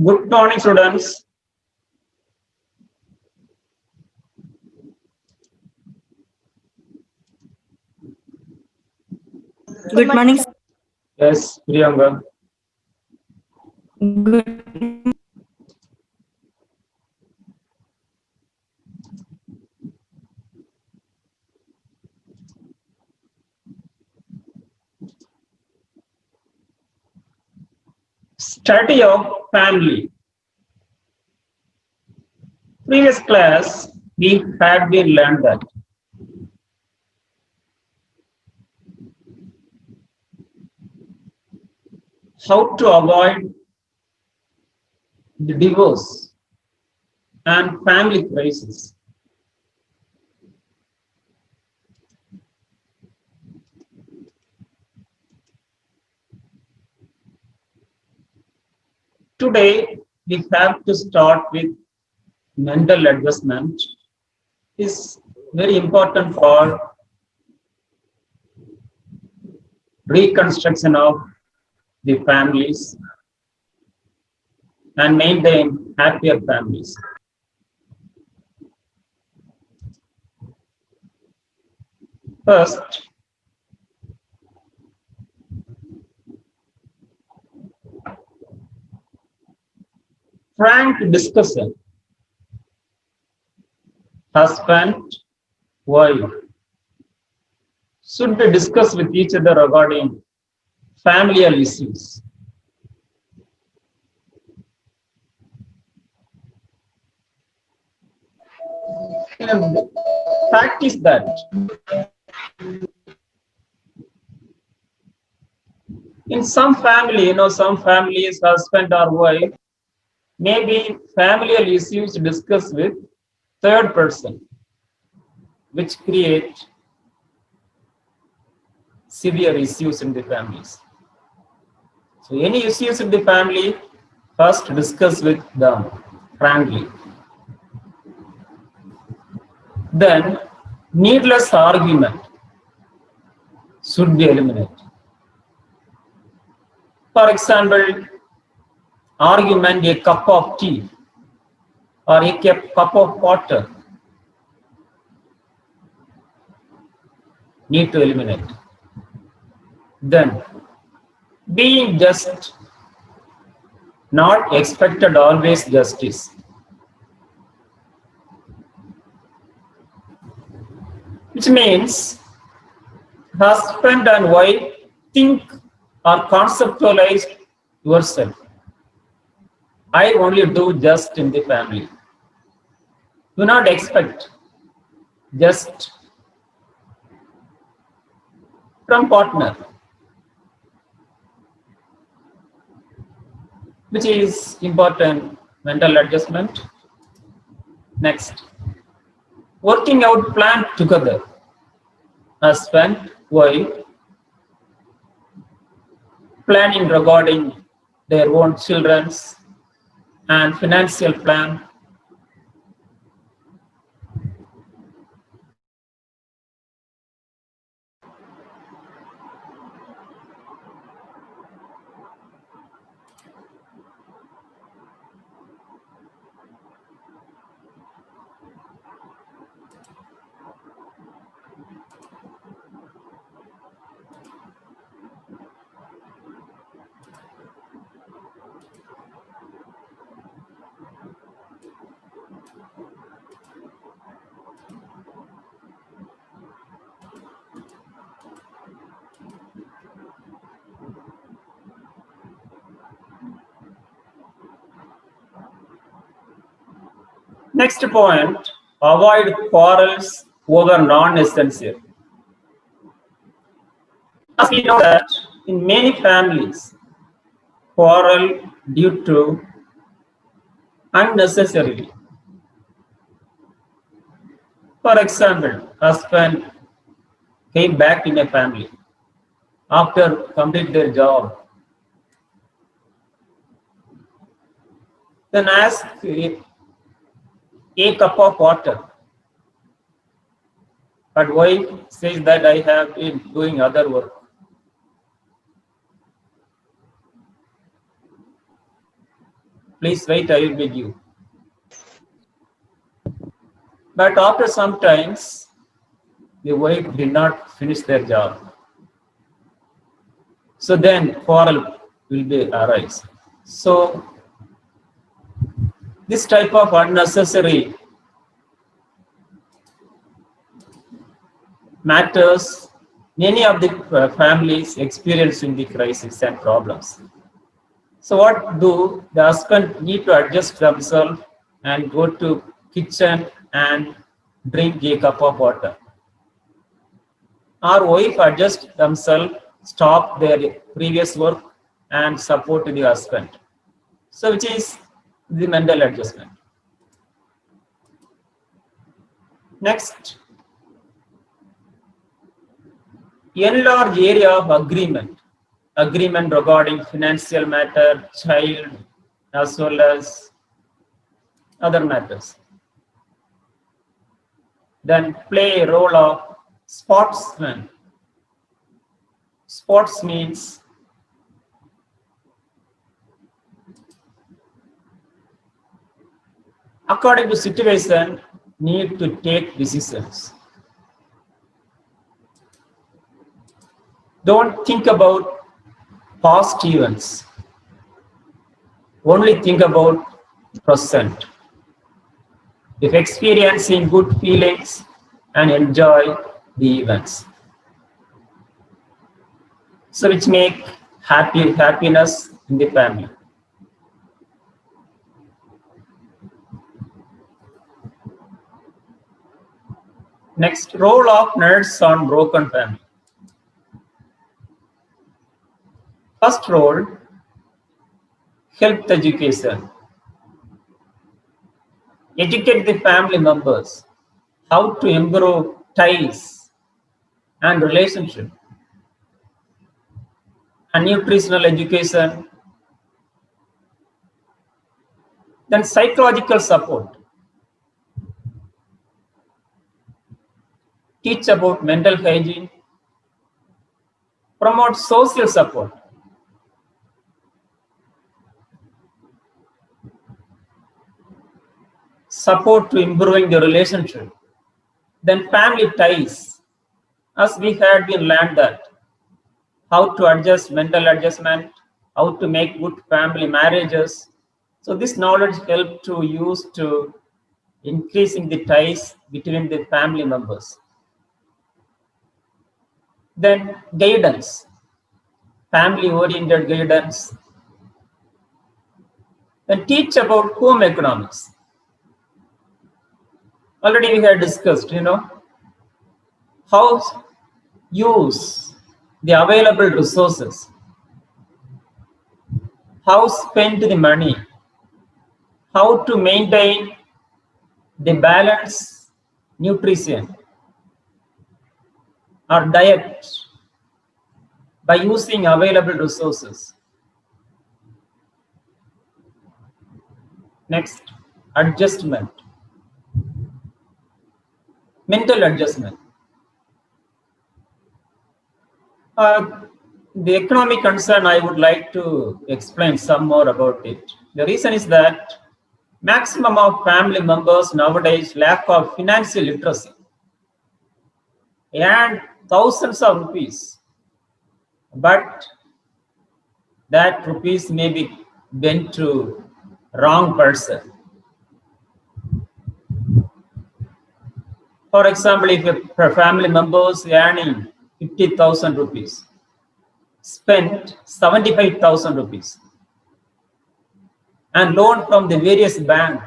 Good morning, students. Good morning. Yes, Priyanka. Good. Study of family. Previous class, we had been learned that how to avoid the divorce and family crisis. Today, we have to start with mental adjustment. Is very important for reconstruction of the families and maintain happier families. First, frank discussion. Husband, wife should be discussed with each other regarding familial issues. And practice that. In some family, some families, husband or wife, maybe familial issues discussed with third person, which create severe issues in the families. So any issues in the family, first discuss with them frankly. Then needless argument should be eliminated. For example, argument a cup of tea or a cup of water need to eliminate. Then being just, not expected always justice. Which means husband and wife think or conceptualize yourself. I only do just in the family. Do not expect just from partner, which is important mental adjustment. Next, working out plan together. Husband, wife, planning regarding their own children's and financial plan. Next point, avoid quarrels over non-essential. As we know that in many families, quarrel due to unnecessarily. For example, husband came back in a family after complete their job. Then ask a cup of water. But wife says that I have been doing other work. Please wait, I will give you. But after some times, the wife did not finish their job. So then quarrel will be arise. So this type of unnecessary matters many of the families experience in the crisis and problems. So what do the husband need to adjust themselves and go to kitchen and drink a cup of water? Our wife adjust themselves, stop their previous work and support the husband. So which is the mental adjustment. Next, enlarge area of agreement. Agreement regarding financial matter, child, as well as other matters. Then play a role of sportsman. Sports means according to situation, need to take decisions. Don't think about past events. Only think about present. If experiencing good feelings and enjoy the events. So which make happiness in the family. Next, role of nurse on broken family. First role, health education. Educate the family members how to improve ties and relationship. And nutritional education. Then psychological support. Teach about mental hygiene. Promote social support. Support to improving the relationship. Then family ties. As we had been learned that how to adjust mental adjustment, how to make good family marriages. So this knowledge helped to use to increasing the ties between the family members. Then guidance, family-oriented guidance. Then teach about home economics. Already we had discussed, how use the available resources, how spend the money, how to maintain the balanced nutrition or diet by using available resources. Next, adjustment. Mental adjustment. The economic concern, I would like to explain some more about it. The reason is that maximum of family members nowadays lack of financial literacy and thousands of rupees, but that rupees may be went to wrong person. For example, if a family member is earning 50,000 rupees, spent 75,000 rupees, and loan from the various bank,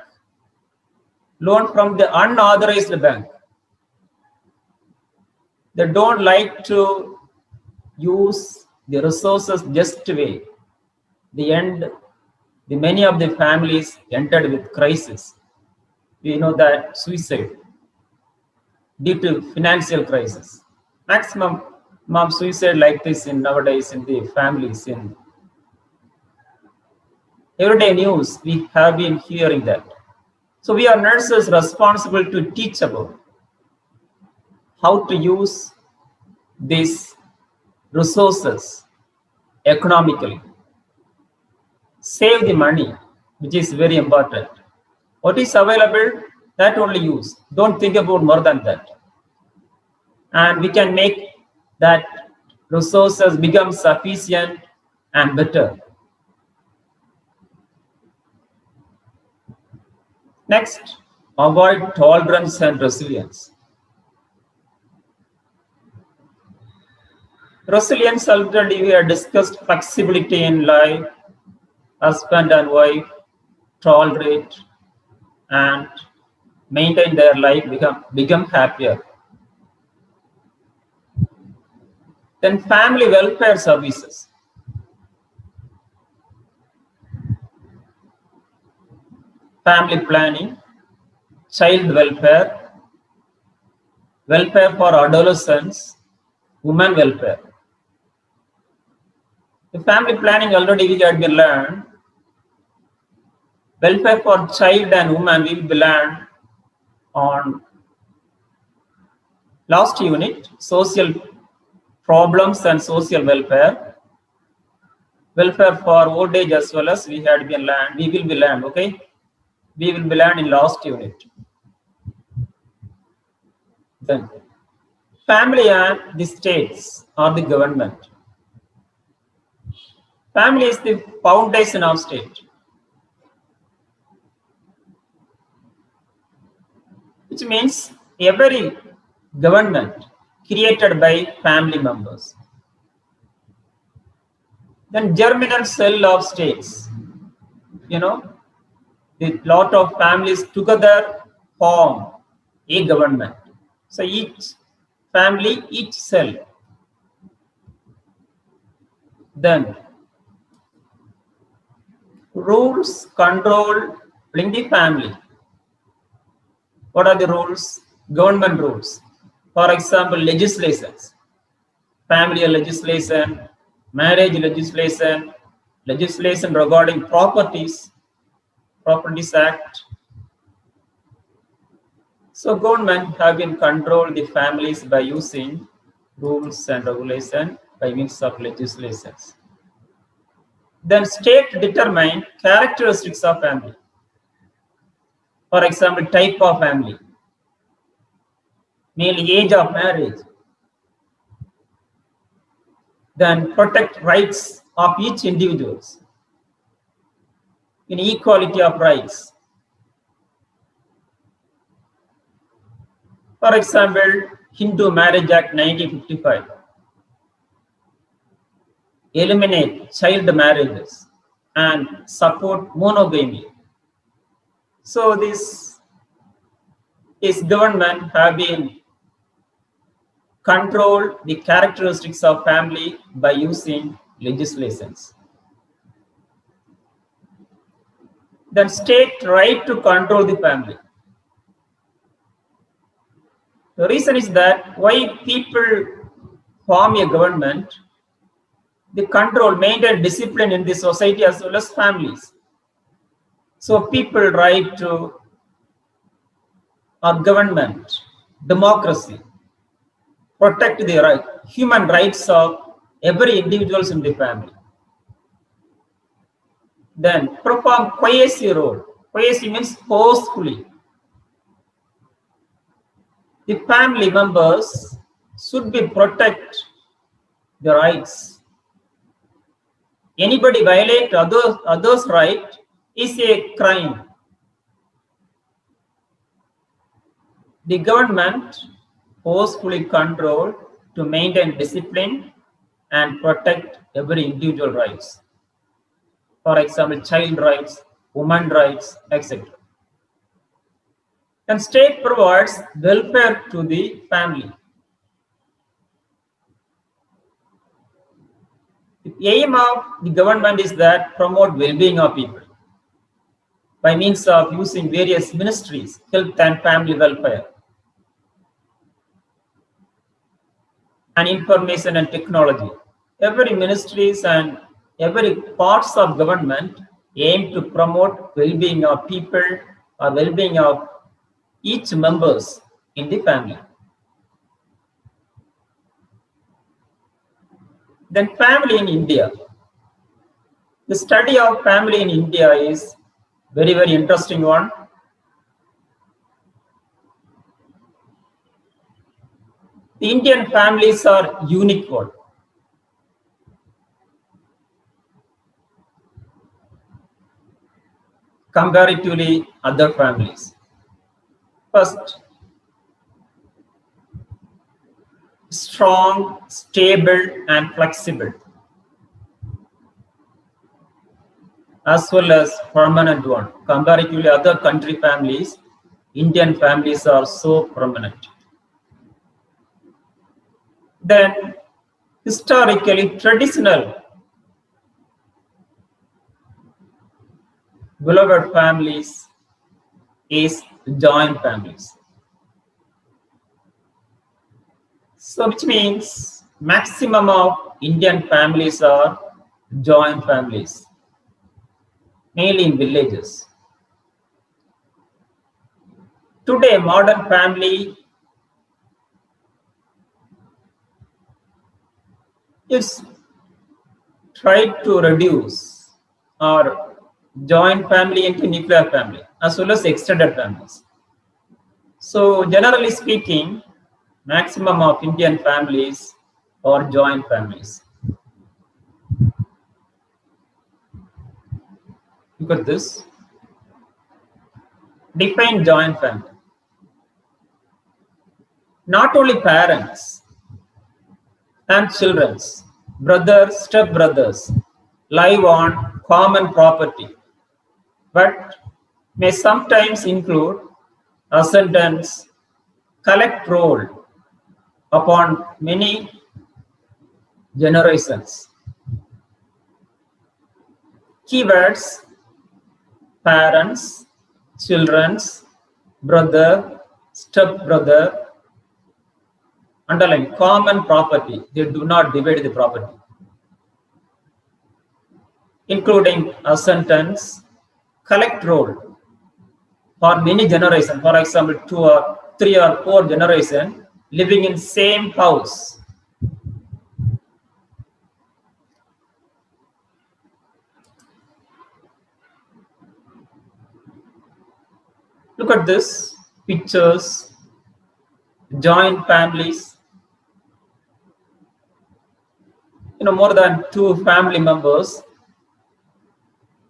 loan from the unauthorized bank. They don't like to use the resources just way. Many of the families entered with crisis. We know that suicide due to financial crisis. Maximum of suicide like this in nowadays in the families. In everyday news, we have been hearing that. So we are nurses responsible to teach about how to use these resources economically. Save the money. which is very important. What is available, that only use. Don't think about more than that. And we can make that resources become sufficient and better. Next, avoid tolerance and resilience. Resilience already we have discussed flexibility in life, husband and wife, tolerate and maintain their life, become happier. Then family welfare services. Family planning, child welfare, welfare for adolescents, women welfare. The family planning already we had been learned. Welfare for child and woman will be learned on last unit, social problems and social welfare. Welfare for old age as well as we will be learned, okay? We will be learned in last unit. Then, family and the states or the government. Family is the foundation of state, which means every government created by family members. Then germinal cell of states, the lot of families together form a government. So each family, each cell. Then rules control in the family. What are the rules? Government rules. For example, legislations, family legislation, marriage legislation, legislation regarding Properties Act. So government have been control the families by using rules and regulation by means of legislations. Then state determine characteristics of family. For example, type of family, mainly age of marriage. Then protect rights of each individuals in equality of rights. For example, Hindu Marriage Act 1955 eliminate child marriages and support monogamy. So this government have been control the characteristics of family by using legislations. Then state right to control the family. The reason is that why people form a government, the control, maintain discipline in the society as well as families. So people right to our government, democracy, protect the human rights of every individuals in the family. Then perform coercive role. Coercive means forcefully. The family members should be protect the rights. Anybody violate others' right is a crime. The government forcefully control to maintain discipline and protect every individual rights. For example, child rights, women rights, etc. And state provides welfare to the family. The aim of the government is that promote well-being of people by means of using various ministries, health and family welfare, and information and technology. Every ministries and every parts of government aim to promote well-being of people or well-being of each members in the family. Then family in India. The study of family in India is Very, very interesting one. The Indian families are unique one. Comparatively other families. First, strong, stable, and flexible, as well as permanent one. Comparatively other country families, Indian families are so permanent. Then, historically traditional, beloved families is joint families. So which means maximum of Indian families are joint families, mainly in villages. Today, modern family is tried to reduce our joint family into nuclear family as well as extended families. So generally speaking, maximum of Indian families are joint families. Look at this. Define joint family. Not only parents and children, brothers, step-brothers live on common property, but may sometimes include ascendants, collect role upon many generations. Keywords: parents, children's, brother, step-brother. Underline common property. They do not divide the property, including ascendants, collect role for many generations. For example, 2 or 3 or 4 generations living in same house. Look at this pictures, joint families. More than 2 family members,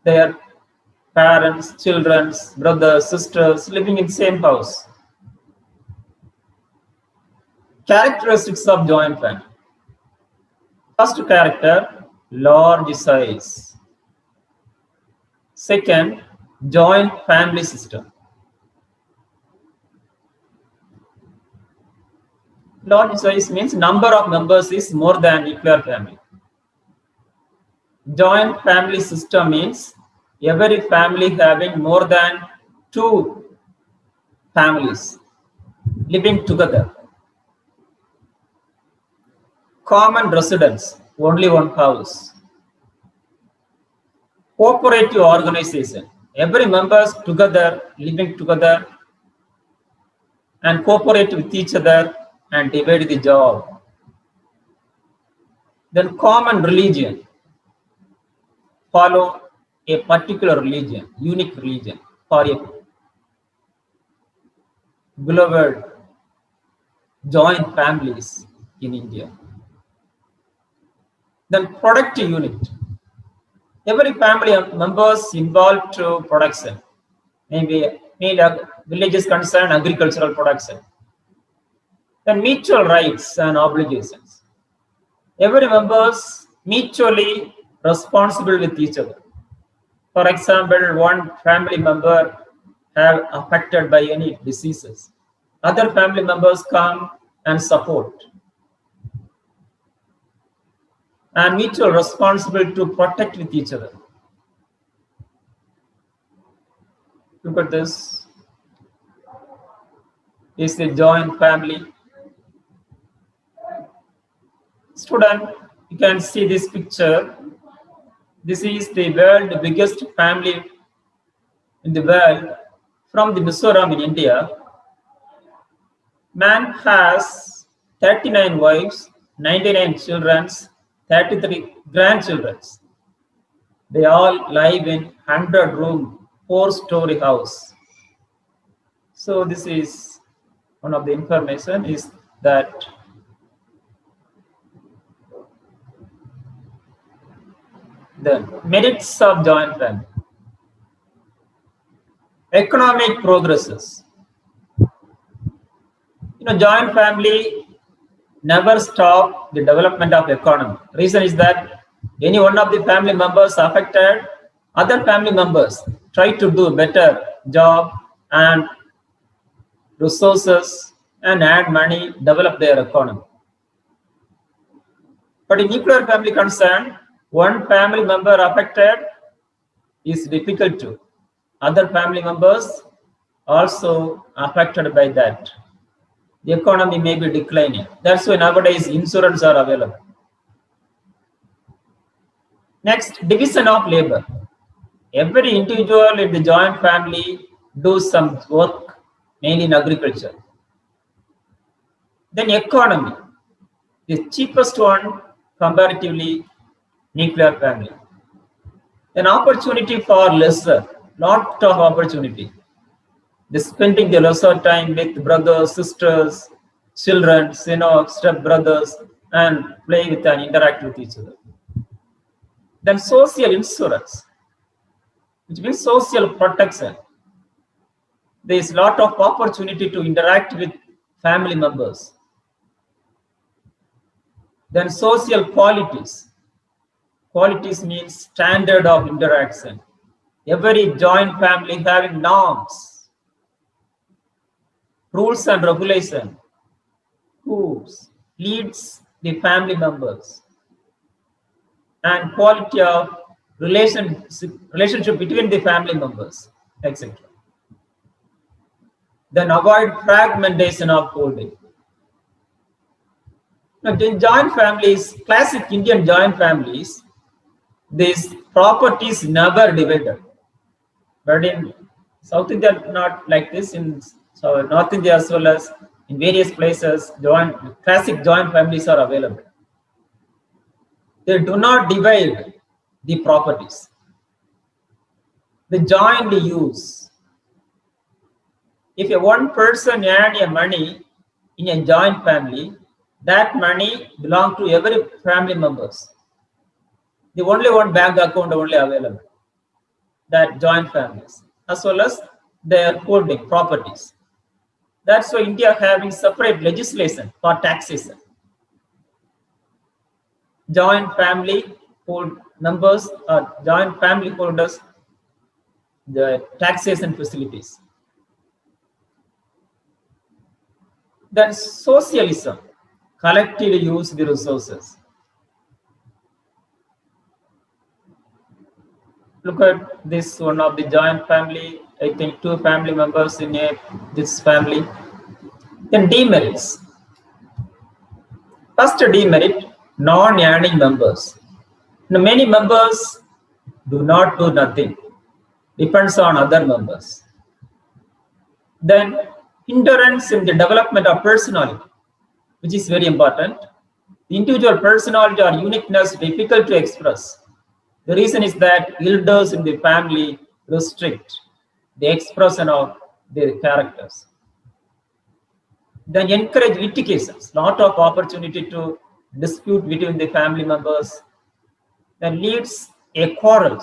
their parents, children, brothers, sisters living in same house. Characteristics of joint family. First character, large size. Second, joint family system. Large size means number of members is more than nuclear family. Joint family system means every family having more than 2 families living together. Common residence, only one house. Cooperative organization, every members together, living together and cooperate with each other and divide the job. Then common religion, follow a particular religion, unique religion for a beloved joint families in India. Then productive unit. Every family members involved to production. Maybe village is concerned agricultural production. Then mutual rights and obligations. Every members mutually responsible with each other. For example, one family member have affected by any diseases. Other family members come and support. And mutual responsibility to protect with each other. Look at this. This is a joint family. Student, you can see this picture. This is the world's biggest family in the world from the Mizoram in India. Man has 39 wives, 99 children, 33 grandchildren. They all live in 100-room 4-story house. So this is one of the information is that the merits of joint family. Economic progresses. Joint family never stop the development of economy. Reason is that any one of the family members affected, other family members try to do better job and resources and add money, develop their economy. But in nuclear family concern, one family member affected is difficult to. Other family members also affected by that. The economy may be declining. That's why nowadays insurance are available. Next, division of labor. Every individual in the joint family does some work, mainly in agriculture. Then economy, the cheapest one comparatively nuclear family. Then opportunity for lesser, lot of opportunity. The spending the lesser time with brothers, sisters, children, step brothers, and play with and interact with each other. Then social insurance, which means social protection. There is lot of opportunity to interact with family members. Then social qualities. Qualities means standard of interaction. Every joint family having norms, rules and regulation, who leads the family members, and quality of relationship between the family members, etc. Then avoid fragmentation of holding. Now, in joint families, classic Indian joint families, these properties never divided. But in South India, not like this. In North India as well as in various places, classic joint families are available. They do not divide the properties. They jointly use. If one person earn money in a joint family, that money belongs to every family members. The only one bank account only available. That joint families, as well as their holding properties. That's why India having separate legislation for taxation. Joint family members or joint family holders, the taxation facilities. Then socialism, collectively use the resources. Look at this one of the joint family. I think 2 family members in this family. Then demerits. First demerit, non-earning members. Now, many members do not do nothing. Depends on other members. Then hindrance in the development of personality, which is very important. The individual personality or uniqueness difficult to express. The reason is that elders in the family restrict the expression of their characters. Then encourage litigations, lot of opportunity to dispute between the family members. Then leads a quarrel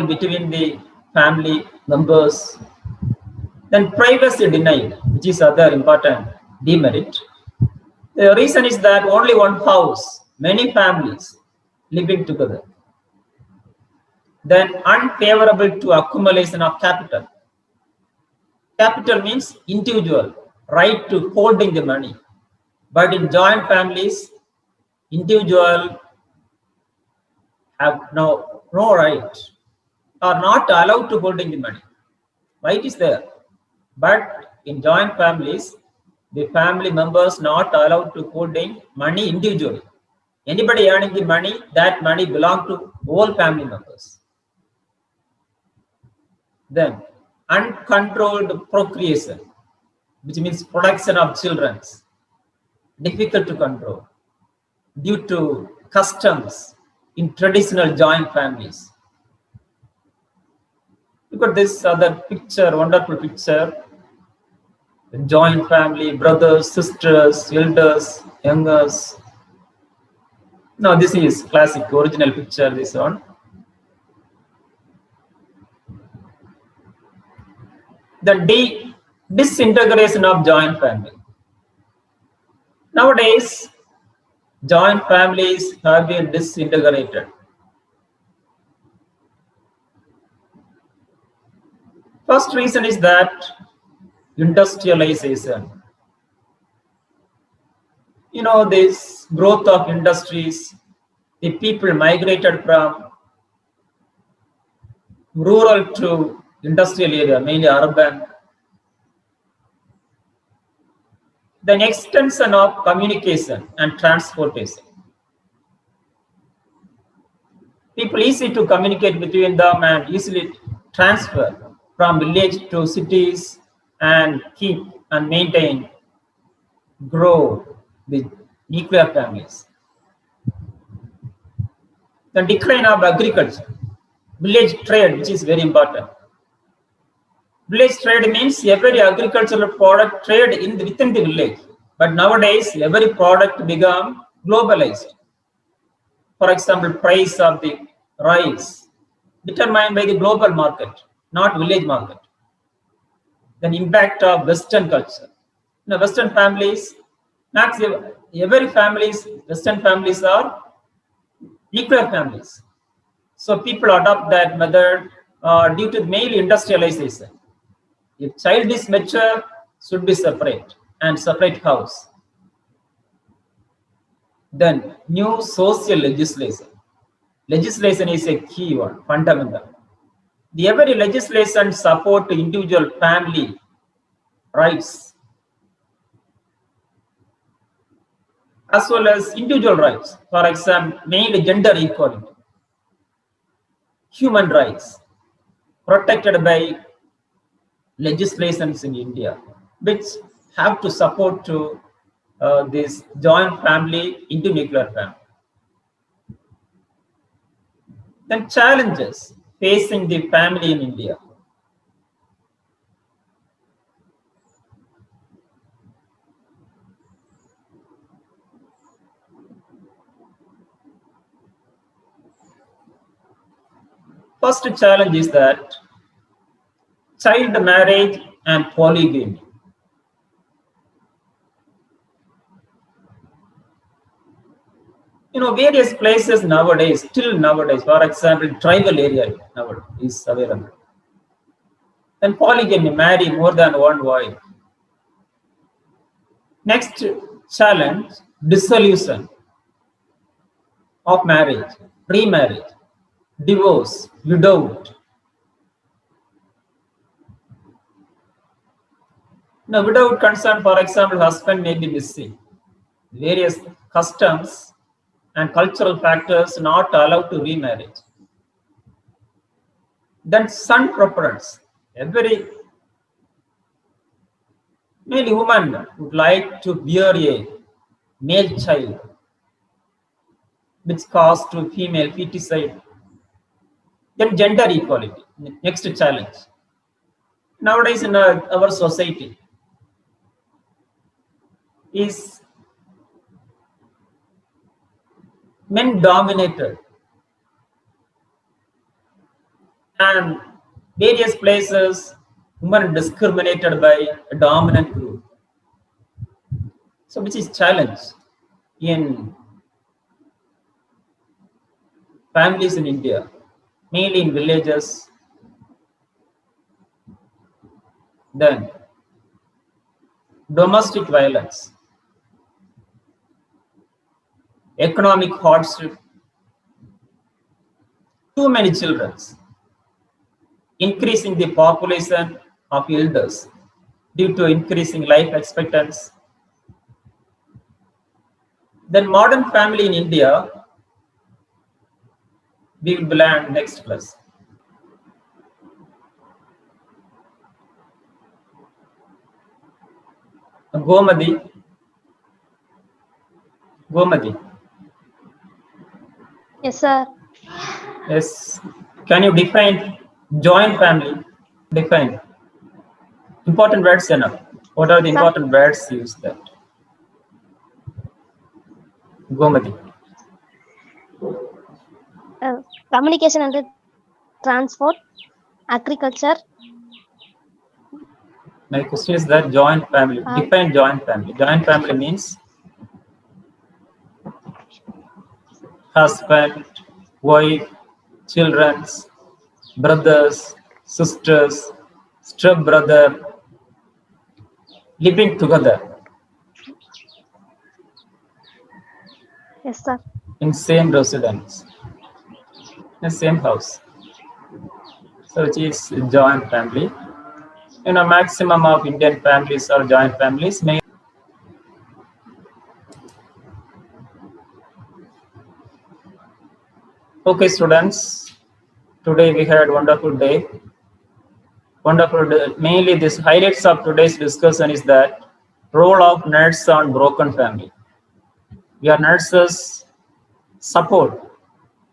between the family members. Then privacy denied, which is other important demerit. The reason is that only one house, many families living together. Then unfavorable to accumulation of capital. Capital means individual right to holding the money. But in joint families, individual have no right, are not allowed to holding the money. Right is there. But in joint families, the family members not allowed to holding money individually. Anybody earning the money, that money belongs to all family members. Then uncontrolled procreation, which means production of children, difficult to control due to customs in traditional joint families. Look at this other picture, wonderful picture. Joint family, brothers, sisters, elders, youngers. No, this is classic, original picture, this one. The disintegration of joint family. Nowadays, joint families have been disintegrated. First reason is that industrialization. This growth of industries, the people migrated from rural to industrial area, mainly urban. Then extension of communication and transportation. People easy to communicate between them and easily transfer from village to cities and keep and maintain, grow the nuclear families. The decline of agriculture, village trade, which is very important. Village trade means every agricultural product trade within the village. But nowadays, every product become globalized. For example, price of the rice determined by the global market, not village market. Then impact of Western culture. Western families, not every families, Western families are nuclear families. So people adopt that method due to male industrialization. If child is mature, should be separate and separate house. Then new social legislation. Legislation is a key one, fundamental. Every legislation support individual family rights as well as individual rights. For example, mainly gender equality, human rights, protected by legislations in India, which have to support to this joint family into nuclear family. Then challenges facing the family in India. First challenge is that child marriage and polygamy. Various places nowadays, still nowadays, for example, tribal area nowadays is available. Then polygamy, marry more than one wife. Next challenge, dissolution of marriage, remarriage, divorce, widowhood. Widowhood concern, for example, husband may be missing. Various customs and cultural factors not allowed to remarriage. Then son preference. Every male woman would like to bear a male child, which causes to female feticide. Then gender equality, next challenge. Nowadays in our society is men dominated, and various places women discriminated by a dominant group. So which is challenge in families in India, mainly in villages. Then domestic violence, economic hardship, too many children, increasing the population of elders due to increasing life expectancy. Then modern family in India, we will learn next class. Gomadi. Yes, sir. Yes. Can you define Joint family, define. Important words enough. What are the Sir. important words used there? Gomati. Communication and transport, agriculture. My question is that joint family. Define joint family. Joint family means husband, wife, children, brothers, sisters, step brother, living together. Yes, sir. In same residence, in the same house. So which is joint family. Maximum of Indian families are joint families. Okay, students. Today we had a wonderful day. Wonderful day. Mainly, this highlights of today's discussion is that role of nurse on broken family. We are nurses support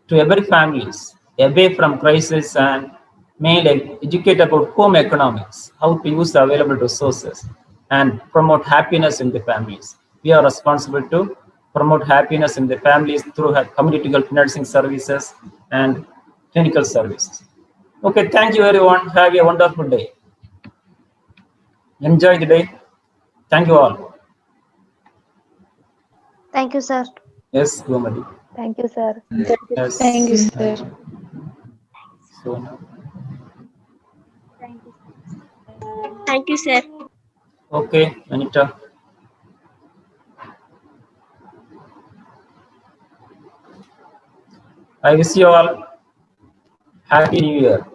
to every families away from crisis and mainly educate about home economics, how to use the available resources and promote happiness in the families. We are responsible to promote happiness in the families through community health nursing services and clinical services. Okay, thank you everyone. Have a wonderful day. Enjoy the day. Thank you all. Thank you, sir. Yes, Gomadi. Thank you, sir. Yes. Thank you, sir. So now. Thank you, sir. Okay, Anita. I wish you all Happy New Year.